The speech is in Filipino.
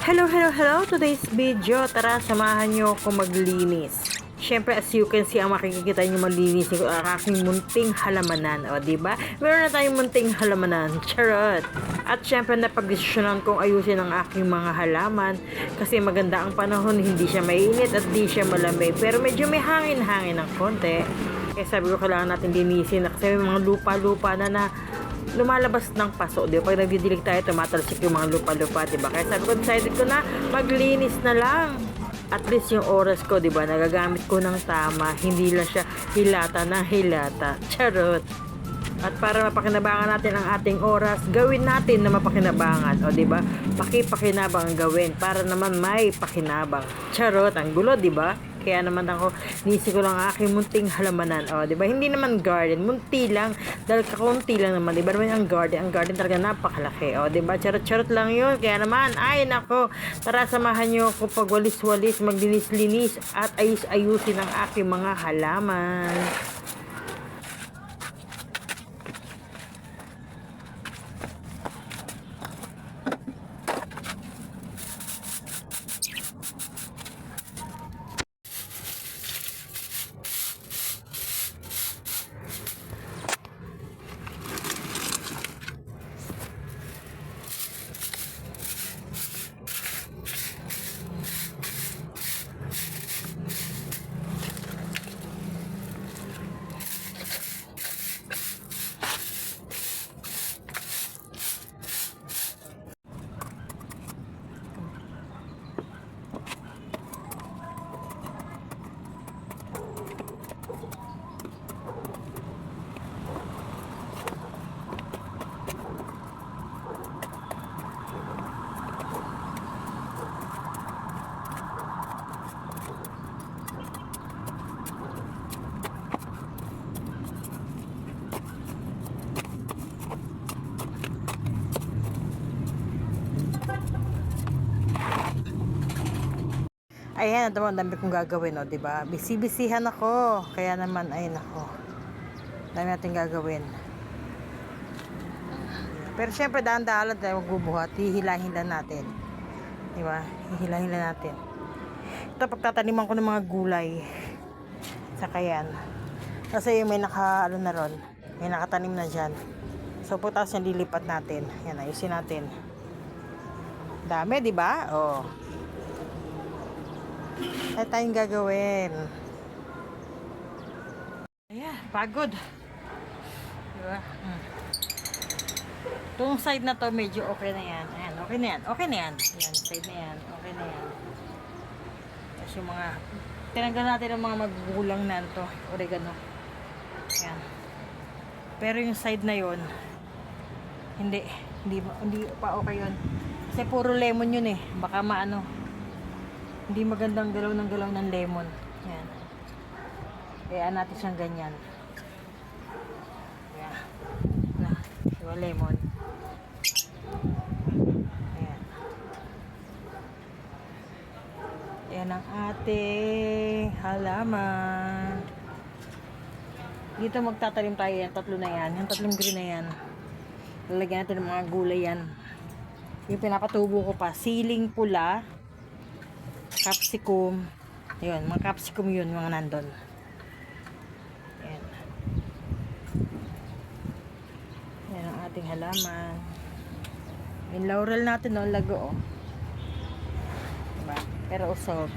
Hello! Today's video, tara samahan nyo ako maglinis. Siyempre, as you can see, ang makikita nyo malinis ko ang aking munting halamanan. O, diba? Meron na tayong munting halamanan. Charot! At siyempre, napag-desisyonan kong ayusin ang aking mga halaman. Kasi maganda ang panahon, hindi siya mainit at di siya malamig. Pero medyo may hangin-hangin ng konti. Kaya sabi ko, kailangan natin linisin. Kasi may mga lupa-lupa na lumalabas ng paso, di ba? Pag nagdidilig tayo, tumatalsik yung mga lupa-lupa, di ba? Kaya sabi ko, decided ko na maglinis na lang. At least yung oras ko, di ba? Nagagamit ko ng tama. Hindi lang siya hilata na hilata. Charot! At para mapakinabangan natin ang ating oras, gawin natin na mapakinabangan. O, di ba? Pakipakinabang ang gawin para naman may pakinabang. Charot! Ang gulo, di ba? Kaya naman ako, nisi ko lang ang aking munting halamanan. O, di ba? Hindi naman garden, munti lang. Dahil kakunti lang naman. Iba naman ang garden talaga napakalaki. O, di ba? Charot-charot lang yun. Kaya naman, ay nako, tara samahan nyo ako pag walis-walis, maglinis-linis at ayus-ayusin ang aking mga halaman. Ayan, ito ang dami kong gagawin, o, diba? Bisi-bisihan ako. Kaya naman, ay nako. Dami natin gagawin. Pero syempre, dahan-dahan tayo magbubuhat. Hihilahin lang natin. Diba? Hihilahin lang natin. Ito, pagtataniman ko ng mga gulay. Saka yan. Kasi may ano na ron. May nakatanim na dyan. So, putas yan, lilipat natin. Yan, ayusin natin. Dami, diba? Oh. Ay tayong gagawin. Ayan, pagod. Diba? Itong side na to medyo okay na yan. Ayan, okay na yan. Okay na yan. Ayan, side na yan. Okay na yan. Tapos yung mga tinanggal natin ang mga magugulang na ito. Oregano. Ayan. Pero yung side na yon hindi pa okay yun. Kasi puro lemon yun eh. Baka maano. Hindi magandang galaw ng lemon. Yan. Kaya natin siyang ganyan. Yan. Na, diba lemon? Ayan. Yan ang ating halaman. Dito magtatanim tayo yan. Tatlo na yan. Yung tatlong green na yan. Lalagyan natin ng mga gulay yan. Yung pinapatubo ko pa. Siling pula. Capsicum. Ayun, mga capsicum yun, mga nandun. Ayan. Ayan ang ating halaman. Yung laurel natin, no, lago, oh. Diba? Pero usog.